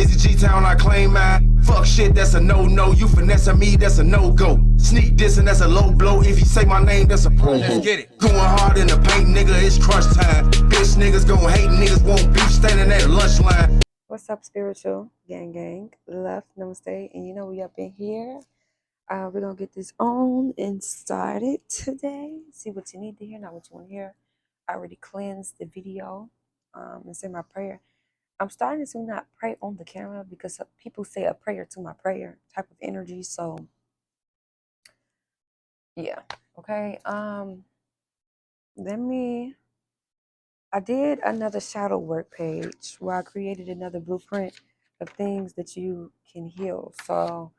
crazy G-Town, I claim mine. Fuck shit, that's a no-no. You finessing me, that's a no-go. Sneak dissing, that's a low blow. If you say my name, that's a pro. Let's get it. Going hard in the paint, nigga, it's crunch time. Bitch niggas gon' hate, niggas won't beef standing at a lunch line. What's up, spiritual gang? Love, namaste, and you know we up in here. We're gonna get this on and started today. See what you need to hear, not what you want to hear. I already cleansed the video and said my prayer. I'm starting to not pray on the camera because people say a prayer to my prayer type of energy. So yeah, okay. I did another shadow work page where I created another blueprint of things that you can heal. So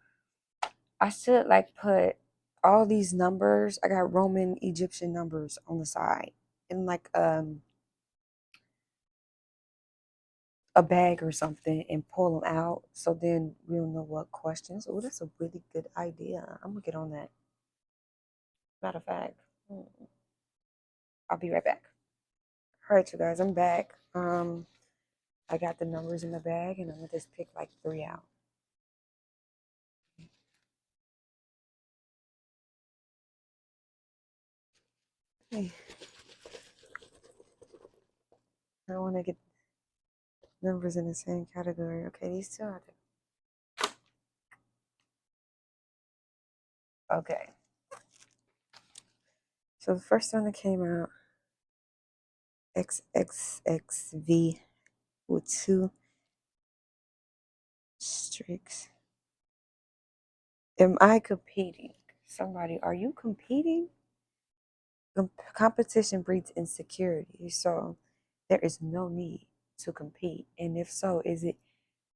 I should like put all these numbers. I got Roman Egyptian numbers on the side in like a bag or something and pull them out. So then we'll know what questions. Oh, that's a really good idea. I'm gonna get on that. Matter of fact, I'll be right back. All right, you guys, I'm back. I got the numbers in the bag and I'm gonna just pick like 3 out. Okay. I want to get numbers in the same category. Okay, these two are there. Okay. So the first one that came out, XXXV with 2 streaks. Am I competing? Somebody, are you competing? Competition breeds insecurity, so there is no need to compete. And if so, is it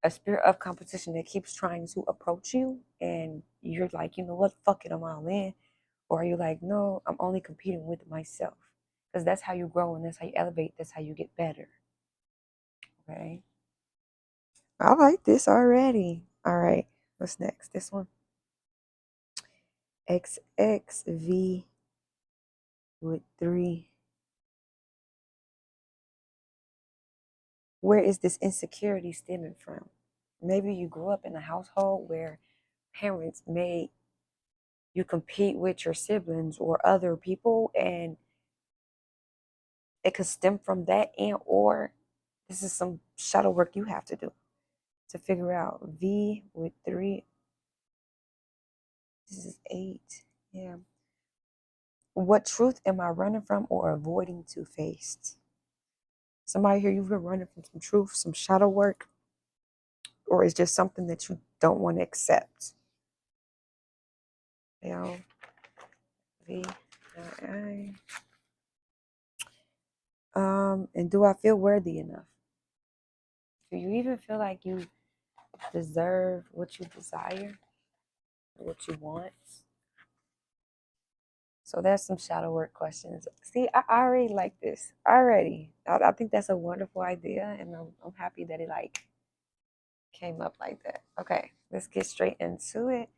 a spirit of competition that keeps trying to approach you and you're like, you know what, fuck it, I'm all in? Or are you like, no, I'm only competing with myself? Because that's how you grow and that's how you elevate, that's how you get better. Okay. I like this already. All right, what's next? This one. XXV with 3. Where is this insecurity stemming from? Maybe you grew up in a household where parents made you compete with your siblings or other people, and it could stem from that, and or this is some shadow work you have to do to figure out. V with 3. This is 8. Yeah. What truth am I running from or avoiding to face? Somebody here, you've been running from some truth, some shadow work, or it's just something that you don't want to accept. L V I. And do I feel worthy enough? Do you even feel like you deserve what you desire, what you want? So there's some shadow work questions. See, I already like this already. I think that's a wonderful idea, and I'm happy that it like came up like that. Okay, let's get straight into it.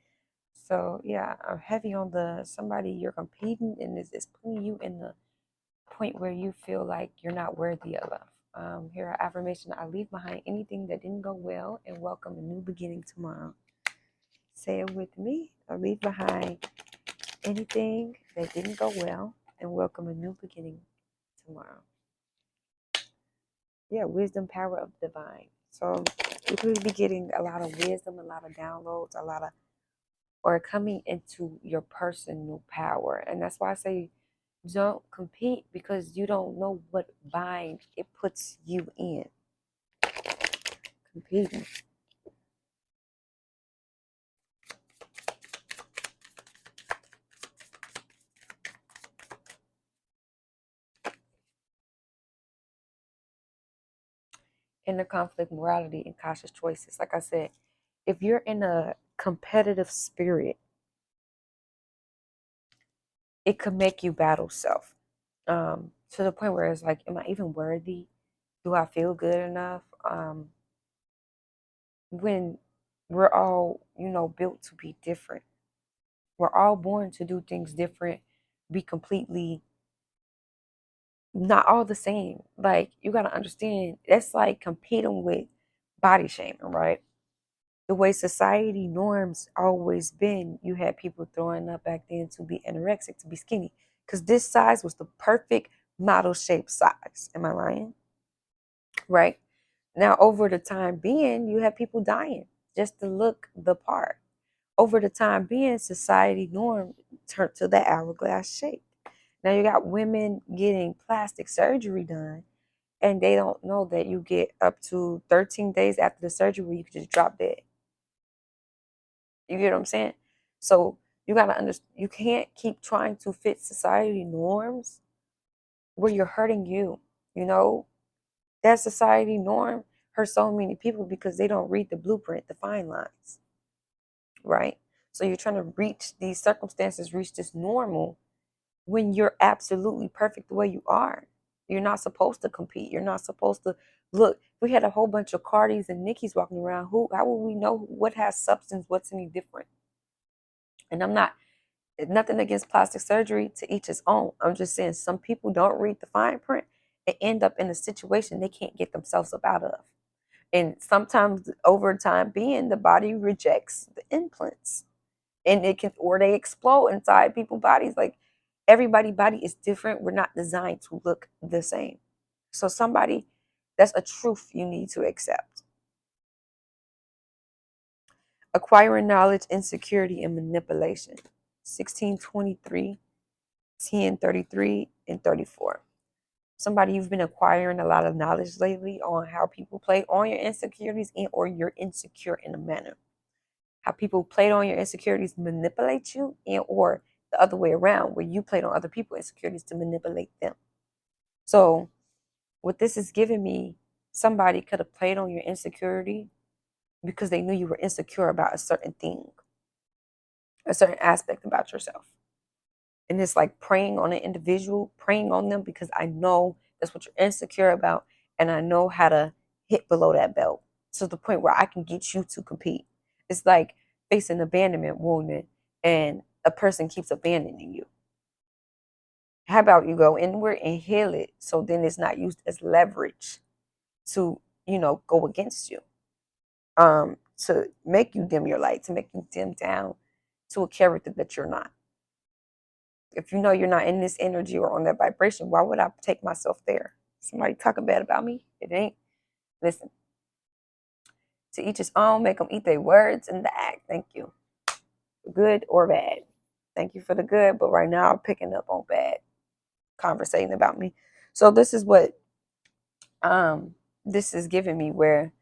So yeah, I'm heavy on the somebody you're competing and is putting you in the point where you feel like you're not worthy of love. Here are affirmation. I leave behind anything that didn't go well and welcome a new beginning tomorrow. Say it with me. I leave behind anything that didn't go well and welcome a new beginning tomorrow. Yeah, wisdom, power of divine. So you could be getting a lot of wisdom, a lot of downloads, or coming into your personal power. And that's why I say don't compete, because you don't know what bind it puts you in. Competing. Inner conflict, morality, and conscious choices. Like I said, if you're in a competitive spirit, it could make you battle self. To the point where it's like, am I even worthy? Do I feel good enough? When we're all, built to be different. We're all born to do things different, be completely not all the same. Like, you got to understand, that's like competing with body shaming, right? The way society norms always been, you had people throwing up back then to be anorexic, to be skinny, because this size was the perfect model shape size. Am I lying? Right? Now, over the time being, you have people dying just to look the part. Over the time being, society norm turned to the hourglass shape. Now you got women getting plastic surgery done, and they don't know that you get up to 13 days after the surgery where you can just drop dead. You get what I'm saying? So you gotta understand, you can't keep trying to fit society norms where you're hurting you. You know, that society norm hurts so many people because they don't read the blueprint, the fine lines, right? So you're trying to reach these circumstances, reach this normal when you're absolutely perfect the way you are. You're not supposed to compete. You're not supposed to look. If we had a whole bunch of Cardis and Nickies walking around, how will we know what has substance, what's any different? And I'm not nothing against plastic surgery, to each his own. I'm just saying some people don't read the fine print and end up in a situation they can't get themselves up out of. And sometimes over time being, the body rejects the implants. And it can, or they explode inside people's bodies. Like, everybody's body is different. We're not designed to look the same. So somebody, that's a truth you need to accept. Acquiring knowledge, insecurity, and manipulation. 1623, 1033, and 34. Somebody, you've been acquiring a lot of knowledge lately on how people play on your insecurities, and or you're insecure in a manner. How people played on your insecurities manipulate you, and or the other way around, where you played on other people's insecurities to manipulate them. So what this is giving me, somebody could have played on your insecurity because they knew you were insecure about a certain thing, a certain aspect about yourself. And it's like preying on an individual, preying on them because I know that's what you're insecure about, and I know how to hit below that belt to the point where I can get you to compete. It's like facing abandonment wounded and a person keeps abandoning you. How about you go inward and heal it, so then it's not used as leverage to, go against you, to make you dim your light, to make you dim down to a character that you're not. If you know you're not in this energy or on that vibration, why would I take myself there? Somebody talking bad about me? It ain't. Listen, to each his own, make them eat their words and the act. Thank you. Good or bad. Thank you for the good, but right now I'm picking up on bad conversating about me. So this is what this is giving me, where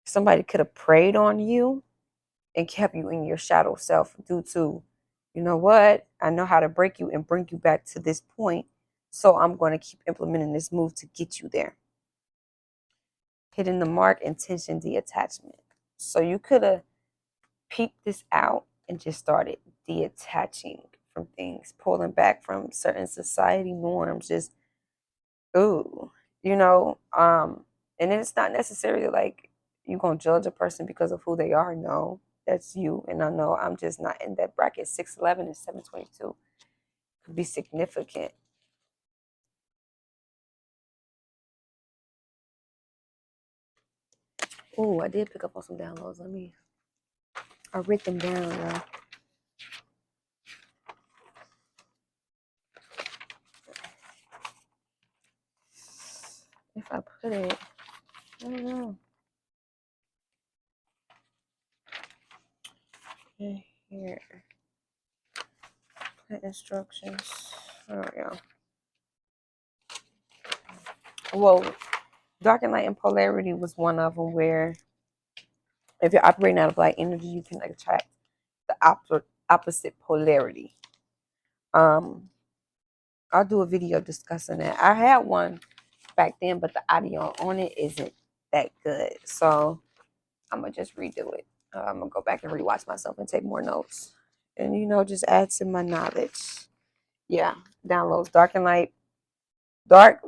somebody could have preyed on you and kept you in your shadow self due to, you know what, I know how to break you and bring you back to this point, so I'm going to keep implementing this move to get you there. Hitting the mark, intention, detachment. So you could have peeped this out and just started detaching from things, pulling back from certain society norms, just ooh, and then it's not necessarily like you're gonna judge a person because of who they are. No, that's you. And I know I'm just not in that bracket. 6'11" and 722 could be significant. Ooh, I did pick up on some downloads. I wrote them down, y'all. If I put it, I don't know. In here. Put instructions. Oh, yeah. Well, dark and light and polarity was one of them, where if you're operating out of light energy, you can attract the opposite polarity. I'll do a video discussing that. I had one back then, but the audio on it isn't that good, so I'm gonna just redo it. I'm gonna go back and rewatch myself and take more notes, and just add to my knowledge. Yeah, downloads, dark and light, dark.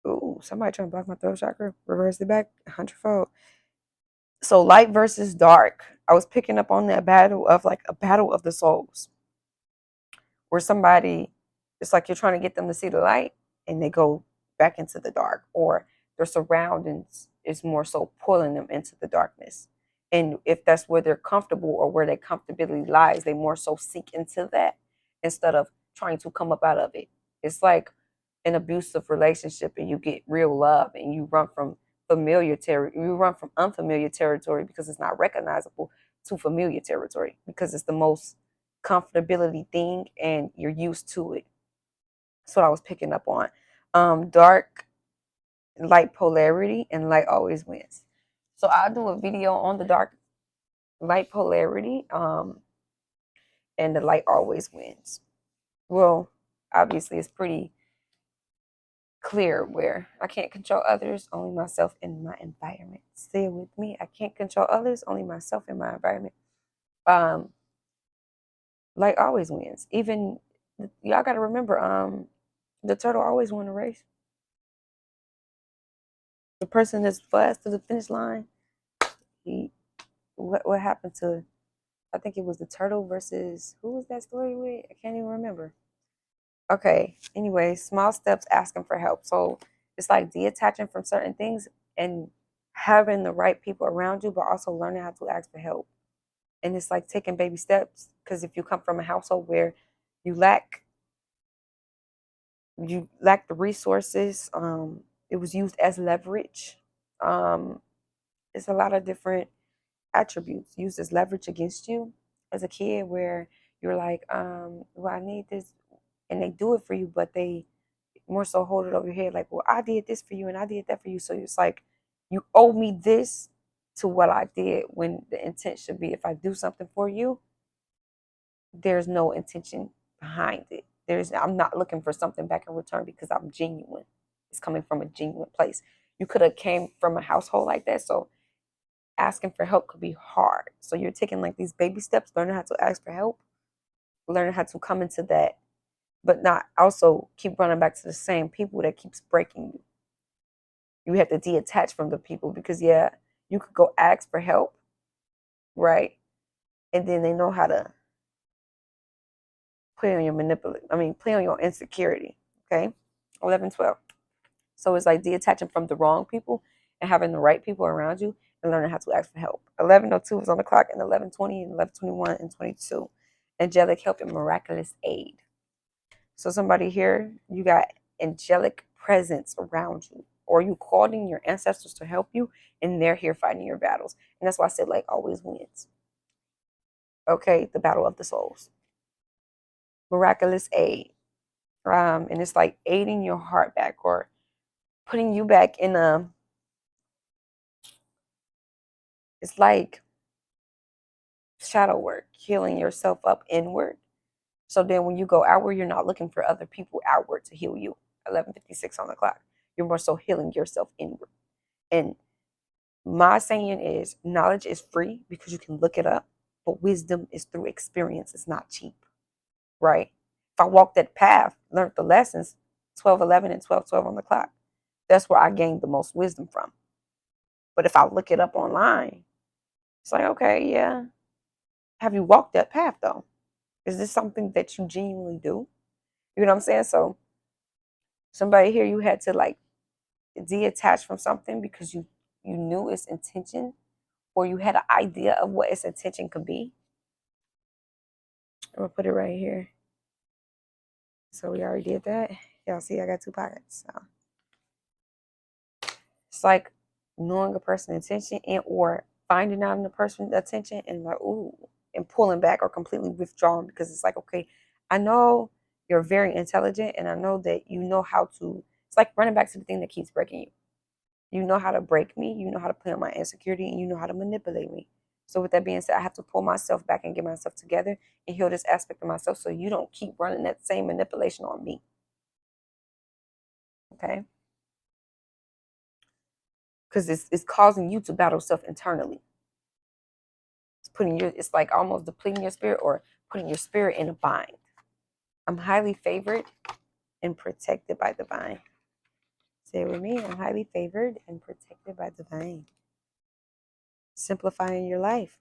Ooh, somebody trying to block my throat chakra. Reverse it back 100-fold. So light versus dark. I was picking up on that battle of, like, a battle of the souls, where somebody, it's like you're trying to get them to see the light and they go back into the dark, or their surroundings is more so pulling them into the darkness. And if that's where they're comfortable or where their comfortability lies, they more so sink into that instead of trying to come up out of it. It's like an abusive relationship and you get real love and you run from unfamiliar territory because it's not recognizable to familiar territory because it's the most comfortability thing and you're used to it. That's what I was picking up on. Dark, light polarity, and light always wins. So I'll do a video on the dark, light polarity, and the light always wins. Well, obviously it's pretty clear where I can't control others, only myself and my environment. Stay with me. I can't control others, only myself and my environment. Light always wins. Even y'all got to remember, the turtle always won the race. The person that's fast to the finish line, what happened to? I think it was the turtle versus who was that story with? I can't even remember. Okay. Anyway, small steps asking for help. So it's like detaching from certain things and having the right people around you, but also learning how to ask for help. And it's like taking baby steps. Because if you come from a household where you lack the resources, it was used as leverage. It's a lot of different attributes used as leverage against you as a kid where you're like, well, I need this, and they do it for you, but they more so hold it over your head like, well, I did this for you and I did that for you. So it's like, you owe me this to what I did, when the intent should be, if I do something for you, there's no intention behind it. I'm not looking for something back in return because I'm genuine. It's coming from a genuine place. You could have came from a household like that, so asking for help could be hard. So you're taking like these baby steps, learning how to ask for help, learning how to come into that, but not also keep running back to the same people that keeps breaking you. You have to detach from the people because, yeah, you could go ask for help, right? And then they know how to play on your insecurity, okay? 11, 12. So it's like detaching from the wrong people and having the right people around you and learning how to ask for help. 11:02 is on the clock, and 11:20 and 11:21 and 22. Angelic help and miraculous aid. So somebody here, you got angelic presence around you, or you called in your ancestors to help you, and they're here fighting your battles. And that's why I said like always wins. Okay, the battle of the souls. Miraculous aid. And it's like aiding your heart back or putting you back in it's like shadow work, healing yourself up inward. So then when you go outward, you're not looking for other people outward to heal you. 11:56 on the clock. You're more so healing yourself inward. And my saying is knowledge is free because you can look it up, but wisdom is through experience. It's not cheap, right? If I walked that path, learned the lessons, 12:11 and 12:12 on the clock, that's where I gained the most wisdom from. But if I look it up online, it's like, okay, yeah. Have you walked that path though? Is this something that you genuinely do? You know what I'm saying? So somebody here, you had to like detach from something because you knew its intention, or you had an idea of what its intention could be. I'm gonna put it right here. So we already did that. Y'all see I got 2 pockets. So it's like knowing a person's intention and or finding out in the person's attention and like, ooh, and pulling back or completely withdrawing because it's like, okay, I know you're very intelligent and I know that you know how to, it's like running back to the thing that keeps breaking you. You know how to break me, you know how to play on my insecurity, and you know how to manipulate me. So with that being said, I have to pull myself back and get myself together and heal this aspect of myself so you don't keep running that same manipulation on me. Okay? Because it's causing you to battle self internally. It's like almost depleting your spirit or putting your spirit in a bind. I'm highly favored and protected by divine. Say it with me. I'm highly favored and protected by divine. Simplifying your life.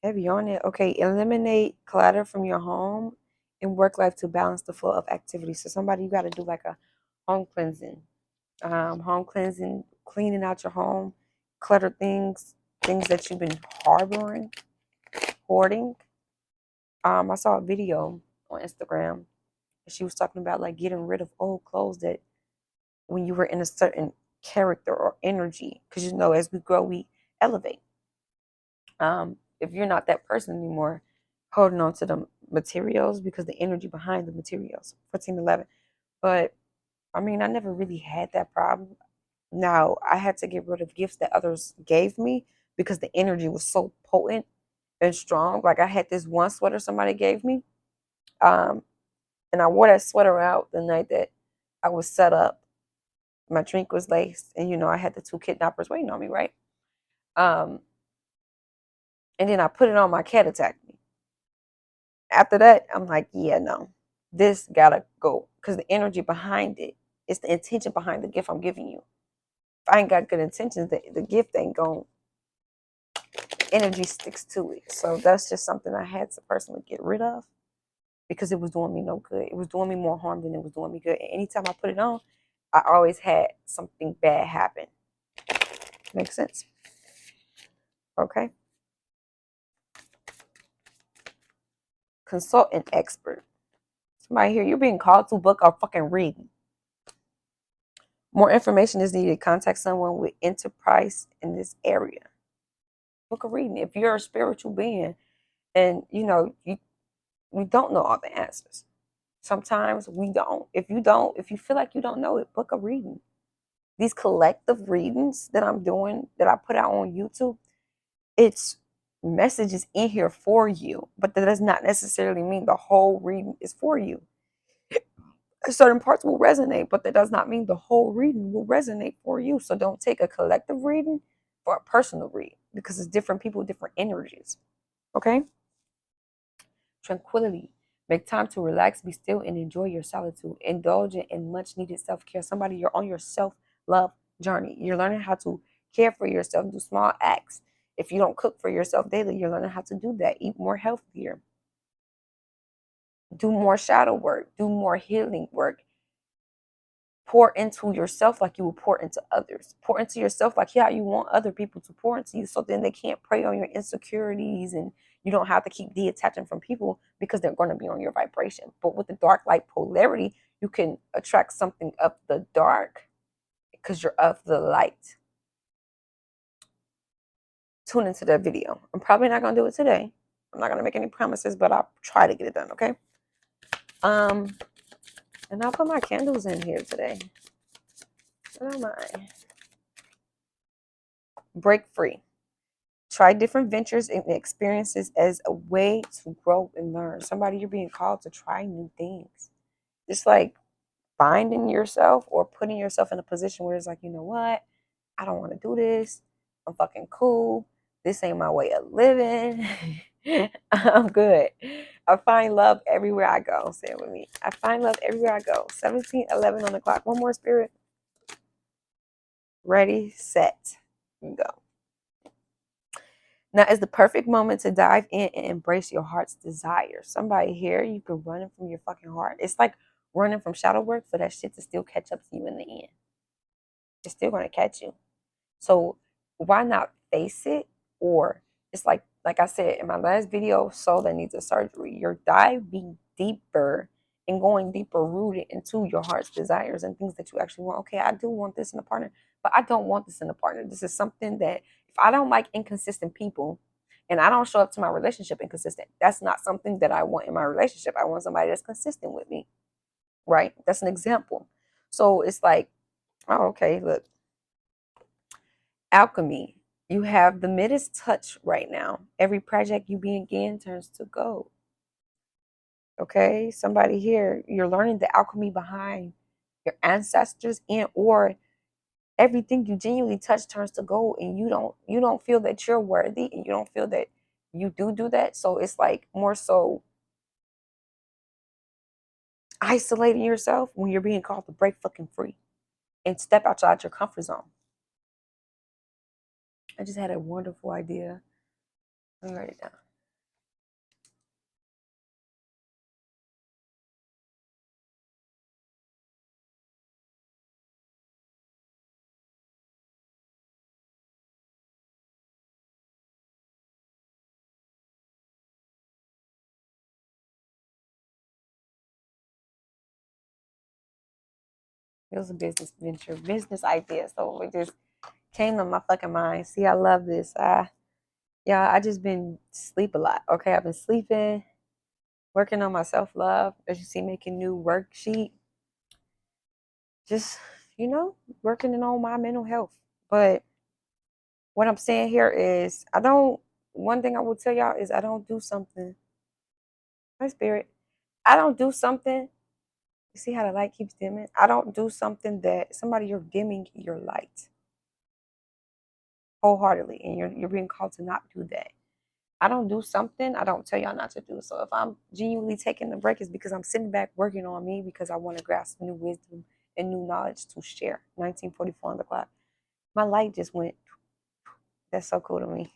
Heavy on it. Okay, eliminate clutter from your home and work life to balance the flow of activity. So somebody, you got to do like a home cleansing. home cleansing, cleaning out your home, cluttered things, things that you've been harboring, hoarding. I saw a video on Instagram, and she was talking about like getting rid of old clothes that when you were in a certain character or energy, because you know as we grow we elevate. If you're not that person anymore, holding on to the materials because the energy behind the materials. 1411. But I mean, I never really had that problem. Now I had to get rid of gifts that others gave me because the energy was so potent and strong. Like I had this one sweater somebody gave me, um, and I wore that sweater out the night that I was set up. My drink was laced, and you know I had the two kidnappers waiting on me, right? Um, and then I put it on. My cat attacked me. After that, I'm like, yeah, no, this gotta go because the energy behind it, it's the intention behind the gift I'm giving you. If I ain't got good intentions, the gift ain't going. Energy sticks to it. So that's just something I had to personally get rid of because it was doing me no good. It was doing me more harm than it was doing me good. And anytime I put it on, I always had something bad happen. Makes sense? Okay. Consultant expert. Somebody here, you're being called to book a fucking reading. More information is needed. Contact someone with enterprise in this area. Book a reading. If you're a spiritual being and you know we don't know all the answers. Sometimes we don't. If you feel like you don't know it, book a reading. These collective readings that I'm doing, that I put out on YouTube, it's messages in here for you, but that does not necessarily mean the whole reading is for you. Certain parts will resonate, but that does not mean the whole reading will resonate for you. So don't take a collective reading for a personal read because it's different people, different energies. Okay? Tranquility. Make time to relax, be still, and enjoy your solitude. Indulge in much needed self care. Somebody, you're on your self love journey. You're learning how to care for yourself, do small acts. If you don't cook for yourself daily, you're learning how to do that. Eat more healthier. Do more shadow work. Do more healing work. Pour into yourself like you will pour into others. Pour into yourself like how you want other people to pour into you, so then they can't prey on your insecurities and you don't have to keep detaching from people because they're going to be on your vibration. But with the dark light polarity, you can attract something of the dark because you're of the light. Tune into that video. I'm probably not going to do it today. I'm not going to make any promises, but I'll try to get it done, okay? And I'll put my candles in here today. I don't mind. Break free. Try different ventures and experiences as a way to grow and learn. Somebody, you're being called to try new things. Just like finding yourself or putting yourself in a position where it's like, you know what? I don't want to do this. I'm fucking cool. This ain't my way of living. I'm good. I find love everywhere I go. Say it with me. I find love everywhere I go. 17:11 on the clock. One more, spirit. Ready, set, go. Now is the perfect moment to dive in and embrace your heart's desire. Somebody here, you've been running from your fucking heart. It's like running from shadow work for that shit to still catch up to you in the end. It's still going to catch you. So why not face it? Or it's like I said in my last video, soul that needs a surgery. You're diving deeper and going deeper rooted into your heart's desires and things that you actually want. Okay, I do want this in a partner, but I don't want this in a partner. This is something that if I don't like inconsistent people and I don't show up to my relationship inconsistent, that's not something that I want in my relationship. I want somebody that's consistent with me, right? That's an example. So it's like, oh, okay, look, alchemy. You have the Midas touch right now. Every project you begin turns to gold. Okay, somebody here, you're learning the alchemy behind your ancestors and or everything you genuinely touch turns to gold, and you don't feel that you're worthy, and you don't feel that you do that. So it's like more so isolating yourself when you're being called to break fucking free and step outside your comfort zone. I just had a wonderful idea. Let me write it down. It was a business venture, business idea. So it just came to my fucking mind. See, I love this. I just been sleep a lot. Okay, I've been sleeping, working on my self love. As you see, making new worksheet. Just working on my mental health. But what I'm saying here is, I don't. One thing I will tell y'all is I don't do something. My spirit. I don't do something. You see how the light keeps dimming? I don't do something that you're dimming your light wholeheartedly, and you're being called to not do that. I don't do something I don't tell y'all not to do. So if I'm genuinely taking the break, it's because I'm sitting back working on me, because I want to grasp new wisdom and new knowledge to share. 1944 on the clock. My light just went. That's so cool to me.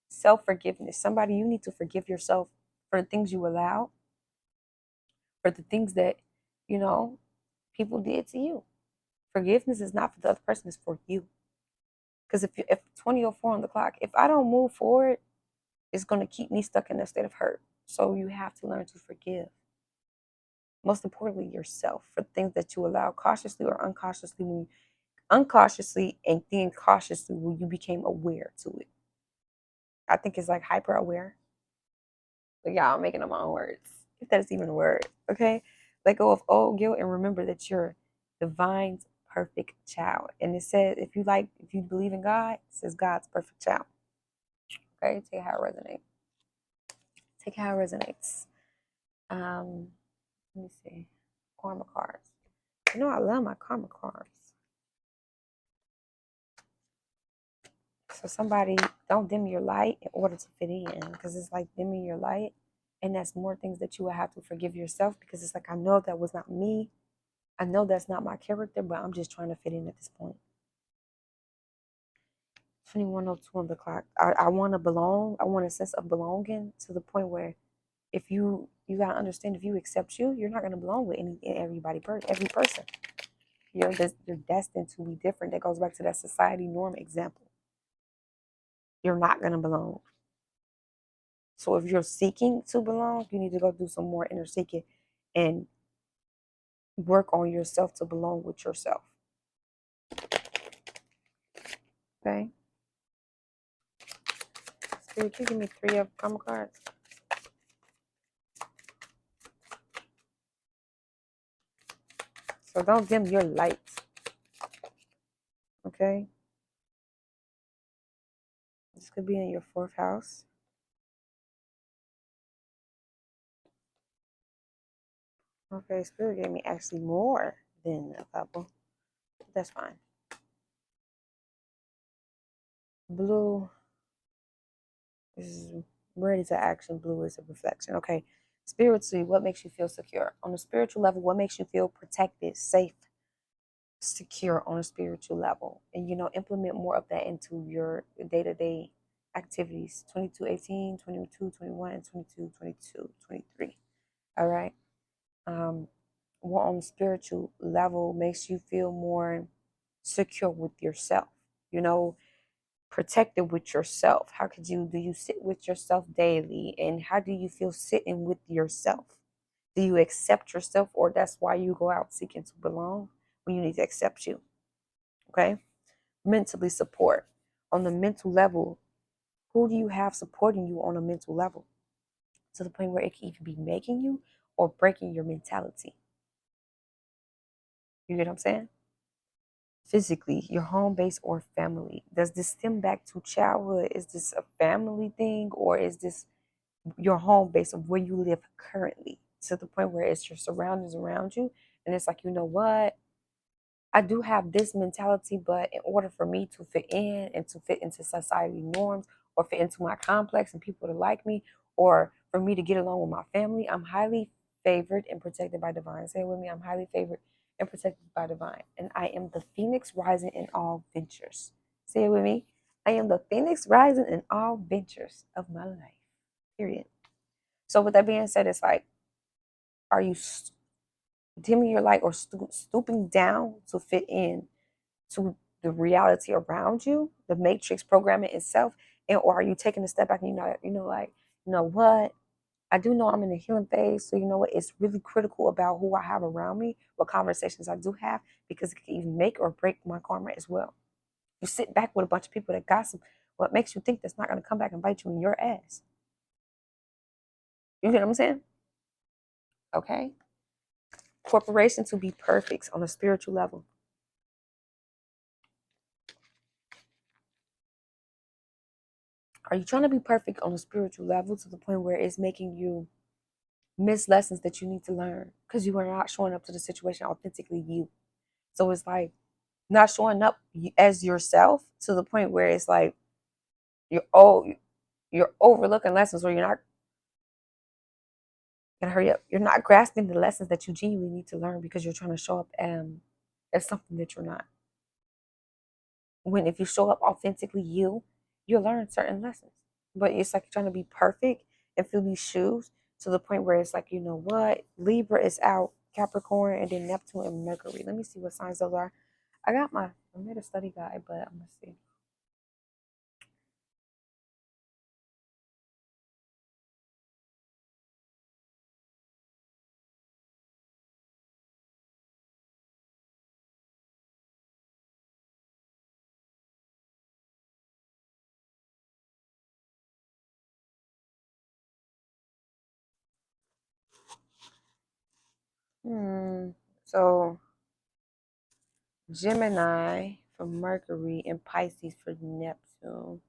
Self-forgiveness. Somebody, you need to forgive yourself for the things you allowed, for the things that, people did to you. Forgiveness is not for the other person, it's for you. Because if 2004 on the clock, if I don't move forward, it's going to keep me stuck in a state of hurt. So you have to learn to forgive. Most importantly, yourself, for things that you allow cautiously or unconsciously, and then cautiously when you became aware to it. I think it's like hyper aware. But y'all, I'm making up my own words, if that's even a word. Okay, let go of old guilt and remember that you're divine's perfect child. And it says, if you believe in God, it says God's perfect child. Okay, take how it resonates. Take how it resonates. Let me see. Karma cards. I love my karma cards. So somebody, don't dim your light in order to fit in, because it's like dimming your light, and that's more things that you will have to forgive yourself, because it's like, I know that was not me. I know that's not my character, but I'm just trying to fit in at this point. 2102 on the clock. I want to belong. I want a sense of belonging, to the point where if you got to understand, if you accept you're not going to belong with every person. You're destined to be different. That goes back to that society norm example. You're not going to belong. So if you're seeking to belong, you need to go do some more inner seeking and work on yourself to belong with yourself. Okay? Spirit, can you give me 3 of karma cards? So don't dim your light. Okay? This could be in your 4th house. Okay, Spirit gave me actually more than a couple. That's fine. Blue is ready to action. Blue is a reflection. Okay. Spiritually, what makes you feel secure? On a spiritual level, what makes you feel protected, safe, secure on a spiritual level? And, implement more of that into your day-to-day activities. 2218, 2221, and 2222, 23. All right. What on the spiritual level makes you feel more secure with yourself? Protected with yourself. How do you sit with yourself daily? And how do you feel sitting with yourself? Do you accept yourself, or that's why you go out seeking to belong, when you need to accept you? Okay. Mentally support. On the mental level, who do you have supporting you on a mental level, to the point where it can either be making you or breaking your mentality? You get what I'm saying? Physically, your home base or family. Does this stem back to childhood? Is this a family thing, or is this your home base of where you live currently, to the point where it's your surroundings around you? And it's like, you know what? I do have this mentality, but in order for me to fit in and to fit into society norms, or fit into my complex and people to like me, or for me to get along with my family, I'm highly favored and protected by divine. Say it with me. I'm highly favored and protected by divine. And I am the phoenix rising in all ventures. Say it with me. I am the phoenix rising in all ventures of my life. Period. So with that being said, it's like, are you dimming your light, or stooping down to fit in to the reality around you, the matrix programming itself? And or are you taking a step back and like, you know what? I do know I'm in a healing phase, so you know what? It's really critical about who I have around me, what conversations I do have, because it can even make or break my karma as well. You sit back with a bunch of people that gossip, what makes you think that's not going to come back and bite you in your ass? You get what I'm saying? Okay. Corporation to be perfect on a spiritual level. Are you trying to be perfect on a spiritual level to the point where it's making you miss lessons that you need to learn because you are not showing up to the situation authentically you? So it's like not showing up as yourself to the point where it's like you're overlooking lessons, or you're not gonna hurry up. You're not grasping the lessons that you genuinely need to learn because you're trying to show up as something that you're not. When if you show up authentically you'll learn certain lessons. But it's like you're trying to be perfect and fill these shoes to the point where it's like, you know what? Libra is out, Capricorn, and then Neptune and Mercury. Let me see what signs those are. I made a study guide, but I'm gonna see. So Gemini for Mercury and Pisces for Neptune.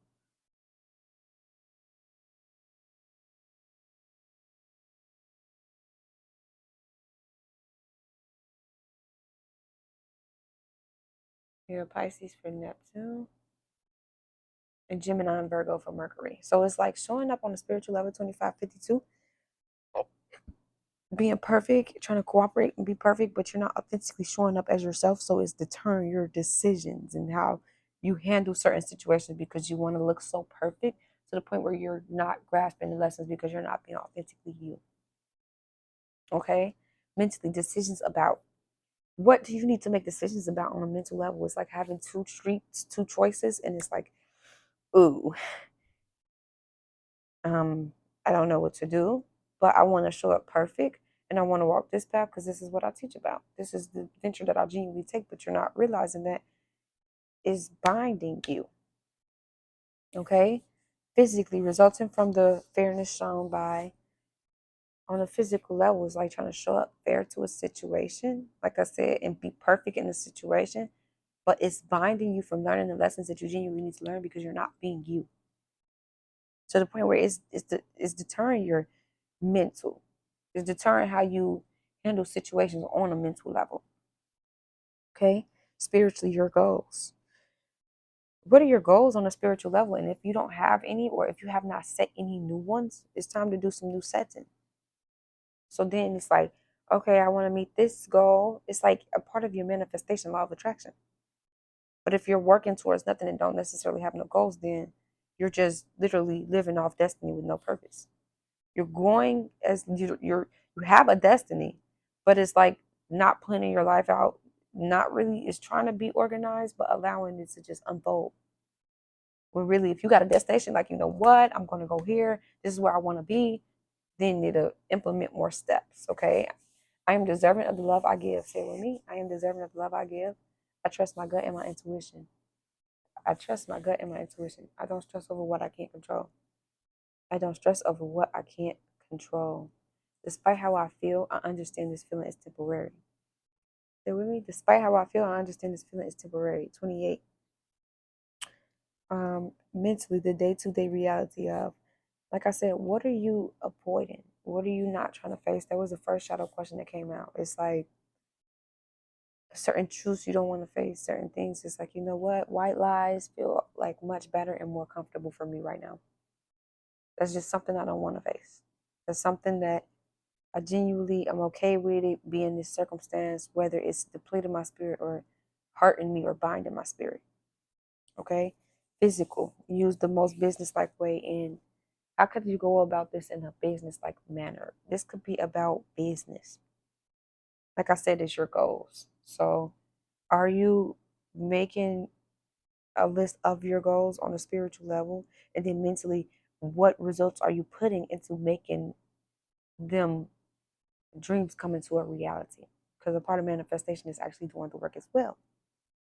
Yeah, Pisces for Neptune. And Gemini and Virgo for Mercury. So it's like showing up on the spiritual level 2552, being perfect, trying to cooperate and be perfect, but you're not authentically showing up as yourself. So it's deterring your decisions and how you handle certain situations because you want to look so perfect to the point where you're not grasping the lessons because you're not being authentically you. Okay? Mentally, decisions about what do you need to make decisions about on a mental level? It's like having two streets, two choices, and it's like, ooh, I don't know what to do, but I want to show up perfect and I want to walk this path because this is what I teach about. This is the venture that I genuinely take, but you're not realizing that is binding you. Okay? Physically, resulting from the fairness shown by on a physical level is like trying to show up fair to a situation, like I said, and be perfect in the situation, but it's binding you from learning the lessons that you genuinely need to learn because you're not being you. To the point where it's deterring your mental. It's deterring how you handle situations on a mental level. Okay? Spiritually, your goals. What are your goals on a spiritual level? And if you don't have any, or if you have not set any new ones, it's time to do some new setting. So then it's like, okay, I want to meet this goal. It's like a part of your manifestation law of attraction. But if you're working towards nothing and don't necessarily have no goals, then you're just literally living off destiny with no purpose. You're going as you have a destiny, but it's like not planning your life out, not really is trying to be organized, but allowing it to just unfold. When really, if you got a destination, like, you know what, I'm going to go here, this is where I want to be, then you need to implement more steps. Okay. I am deserving of the love I give. Say it with me. I am deserving of the love I give. I trust my gut and my intuition. I trust my gut and my intuition. I don't stress over what I can't control. I don't stress over what I can't control. Despite how I feel, I understand this feeling is temporary. Say with me. Despite how I feel, I understand this feeling is temporary. 28. Mentally, the day-to-day reality of, like I said, what are you avoiding? What are you not trying to face? That was the first shadow question that came out. It's like certain truths you don't want to face, certain things. It's like, you know what? White lies feel like much better and more comfortable for me right now. That's just something I don't want to face. That's something that I genuinely am okay with it being this circumstance, whether it's depleting my spirit or hurting me or binding my spirit. Okay? Physical. Use the most business-like way in. How could you go about this in a business-like manner? This could be about business. Like I said, it's your goals. So are you making a list of your goals on a spiritual level? And then mentally, what results are you putting into making them dreams come into a reality, because a part of manifestation is actually doing the work as well.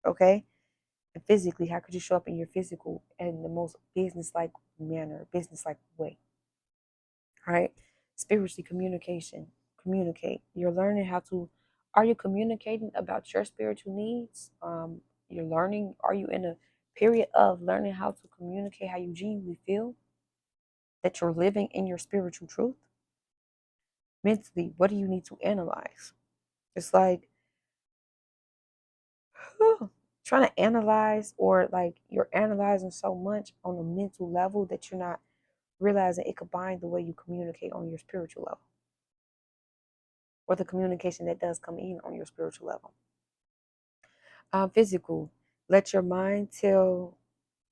Okay? And physically, how could you show up in your physical in the most business-like manner, business-like way? Right? Spiritually, communicate. You're learning how to. Are you communicating about your spiritual needs? You're learning. Are you in a period of learning how to communicate how you genuinely feel? That you're living in your spiritual truth? Mentally, what do you need to analyze? It's like trying to analyze, or like you're analyzing so much on a mental level that you're not realizing it could bind the way you communicate on your spiritual level, or the communication that does come in on your spiritual level. Physical, let your mind tell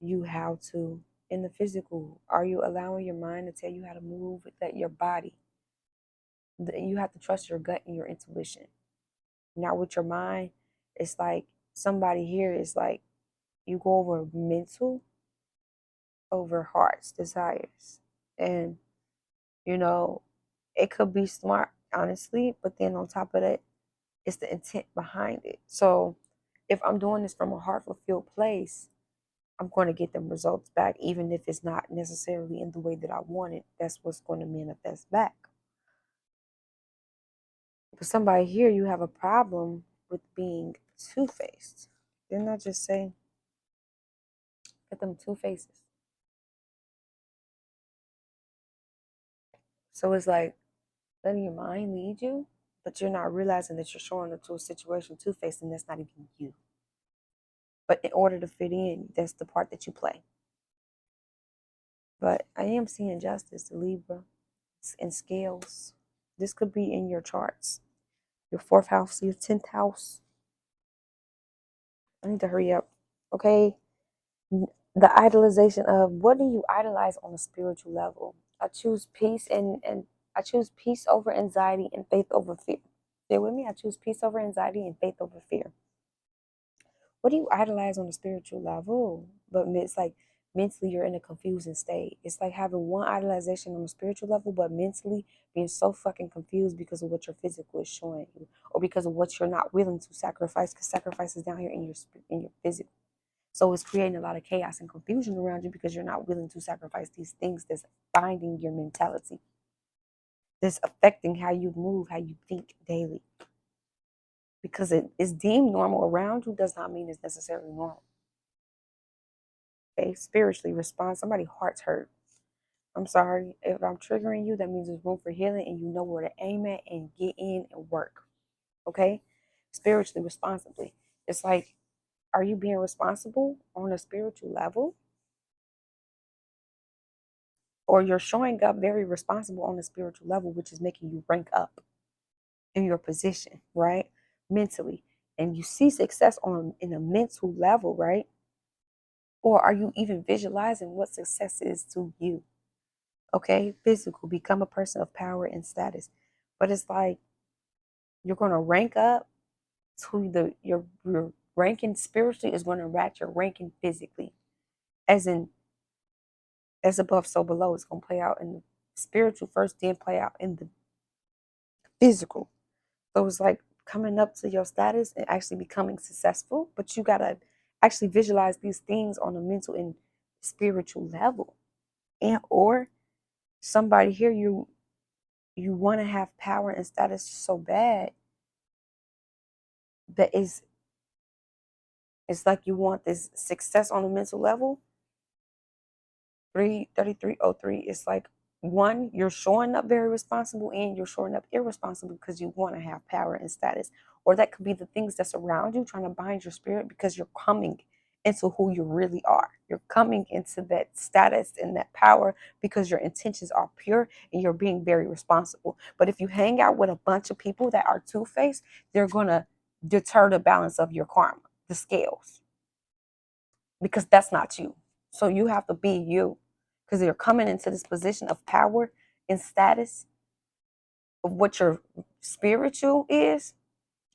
you how to. In the physical, are you allowing your mind to tell you how to move? That your body, you have to trust your gut and your intuition. Now with your mind, it's like somebody here is like you go over mental over heart's desires. And, you know, it could be smart, honestly, but then on top of that, it's the intent behind it. So if I'm doing this from a heart fulfilled place, I'm going to get them results back, even if it's not necessarily in the way that I want it. That's what's going to manifest back. For somebody here, you have a problem with being two-faced. Didn't I just say, get them two faces? So it's like letting your mind lead you, but you're not realizing that you're showing up to a situation two-faced, and that's not even you. But in order to fit in, that's the part that you play. But I am seeing justice to Libra and scales. This could be in your charts. Your 4th house, your 10th house. I need to hurry up. Okay. The idolization of, what do you idolize on a spiritual level? I choose peace and I choose peace over anxiety and faith over fear. Stay with me. I choose peace over anxiety and faith over fear. What do you idolize on a spiritual level? But it's like mentally you're in a confusing state. It's like having one idolization on a spiritual level, but mentally being so fucking confused because of what your physical is showing you, or because of what you're not willing to sacrifice, because sacrifice is down here in your physical. So it's creating a lot of chaos and confusion around you because you're not willing to sacrifice these things that's binding your mentality, that's affecting how you move, how you think daily. Because it is deemed normal around you does not mean it's necessarily normal. Okay, spiritually respond. Somebody's heart's hurt. I'm sorry. If I'm triggering you, that means there's room for healing and you know where to aim at and get in and work. Okay? Spiritually, responsibly. It's like, are you being responsible on a spiritual level? Or you're showing up very responsible on a spiritual level, which is making you rank up in your position, right? Mentally. And you see success in a mental level, right? Or are you even visualizing what success is to you? Okay, physical, become a person of power and status. But it's like you're going to rank up to your ranking spiritually is going to match your ranking physically. As in, as above, so below. It's going to play out in the spiritual first, then play out in the physical. So it's like coming up to your status and actually becoming successful. But you got to actually visualize these things on a mental and spiritual level. And or somebody here, you want to have power and status so bad that it's like you want this success on a mental level. 3303, it's like, one, you're showing up very responsible and you're showing up irresponsible because you want to have power and status. Or that could be the things that's around you trying to bind your spirit because you're coming into who you really are. You're coming into that status and that power because your intentions are pure and you're being very responsible. But if you hang out with a bunch of people that are two-faced, they're going to deter the balance of your karma, the scales, because that's not you. So you have to be you, because you're coming into this position of power and status of what your spiritual is.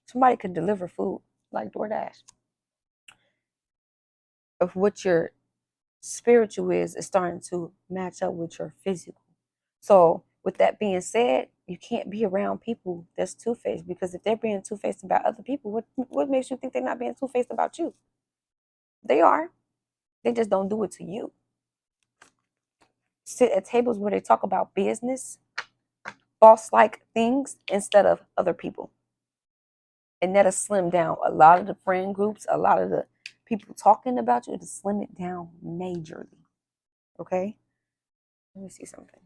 Somebody could deliver food like DoorDash. Of what your spiritual is starting to match up with your physical. So With that being said, you can't be around people that's two-faced, because if they're being two-faced about other people, what makes you think they're not being two-faced about you? They are. They just don't do it to you. Sit at tables where they talk about business, boss-like things instead of other people. And that'll slim down a lot of the friend groups, a lot of the people talking about you. It'll slim it down majorly. Okay? Let me see something.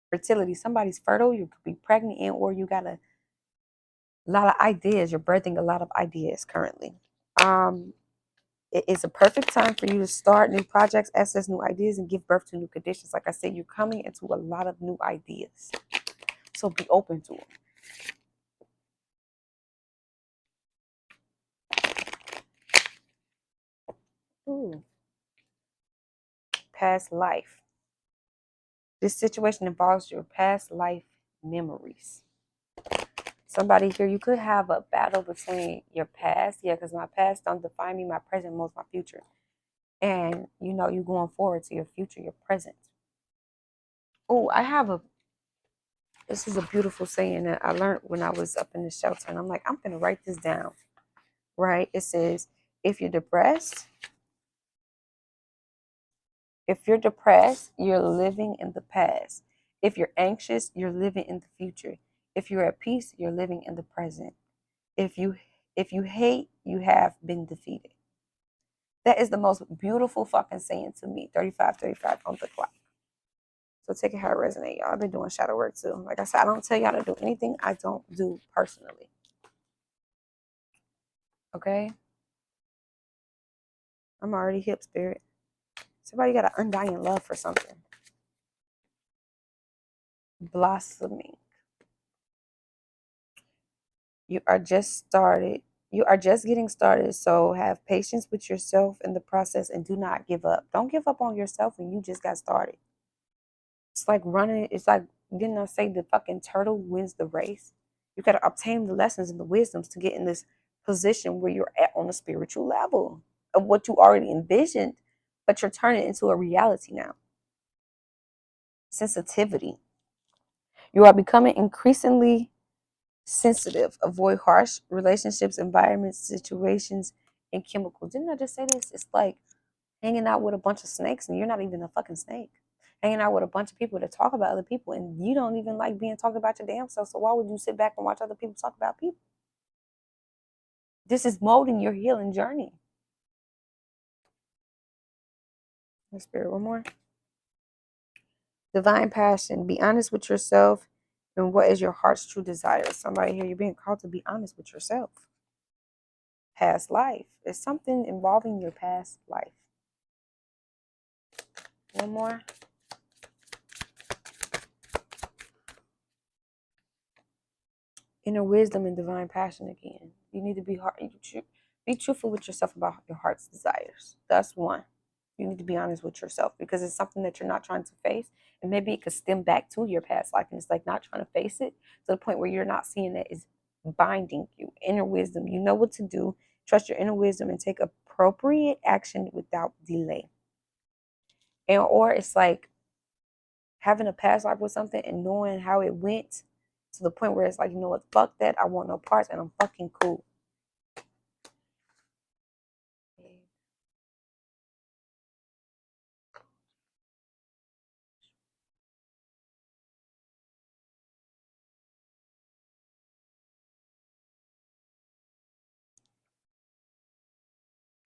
Fertility. Somebody's fertile. You could be pregnant, and or you got a lot of ideas. You're birthing a lot of ideas currently. It is a perfect time for you to start new projects, access new ideas, and give birth to new conditions. Like I said, you're coming into a lot of new ideas. So be open to them. Ooh. Past life. This situation involves your past life memories. Somebody here, you could have a battle between your past. Yeah, because my past don't define me. My present molds my future. And, you know, you're going forward to your future, your present. Oh, this is a beautiful saying that I learned when I was up in the shelter. And I'm like, I'm going to write this down. Right? It says, if you're depressed, you're living in the past. If you're anxious, you're living in the future. If you're at peace, you're living in the present. If you hate, you have been defeated. That is the most beautiful fucking saying to me. 35 on the clock. So take it how it resonates, y'all. I've been doing shadow work too. Like I said, I don't tell y'all to do anything I don't do personally. Okay? I'm already hip, spirit. Somebody got an undying love for something. Blossoming. You are just getting started, so have patience with yourself in the process and do not give up. Don't give up on yourself when you just got started. It's like running. It's like, didn't I say the fucking turtle wins the race? You got to obtain the lessons and the wisdoms to get in this position where you're at on a spiritual level of what you already envisioned, but you're turning it into a reality now. Sensitivity. You are becoming increasingly sensitive. Avoid harsh relationships, environments, situations, and chemicals. Didn't I just say this? It's like hanging out with a bunch of snakes and you're not even a fucking snake. Hanging out with a bunch of people that talk about other people and you don't even like being talked about your damn self. So why would you sit back and watch other people talk about people? This is molding your healing journey. Spirit, one more. Divine passion. Be honest with yourself and what is your heart's true desire. Somebody here, you're being called to be honest with yourself. Past life. It's something involving your past life. One more. Inner wisdom and divine passion again. You need to be truthful with yourself about your heart's desires. That's one. You need to be honest with yourself because it's something that you're not trying to face. And maybe it could stem back to your past life. And it's like not trying to face it to the point where you're not seeing that is binding you. Inner wisdom. You know what to do. Trust your inner wisdom and take appropriate action without delay. And or it's like having a past life with something and knowing how it went to the point where it's like, you know what, fuck that. I want no parts and I'm fucking cool.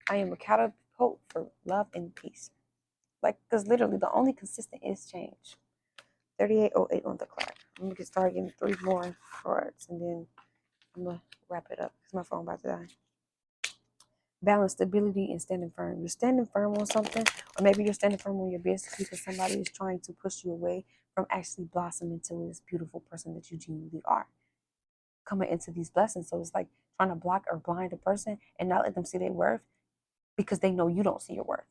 I am a catapult for love and peace. Like, because literally the only consistent is change. 3808 on the clock. I'm going to start getting 3 more cards and then I'm going to wrap it up because my phone about to die. Balance, stability, and standing firm. You're standing firm on something, or maybe you're standing firm on your business because somebody is trying to push you away from actually blossoming into this beautiful person that you genuinely are. Coming into these blessings. So it's like trying to block or blind a person and not let them see their worth because they know you don't see your worth.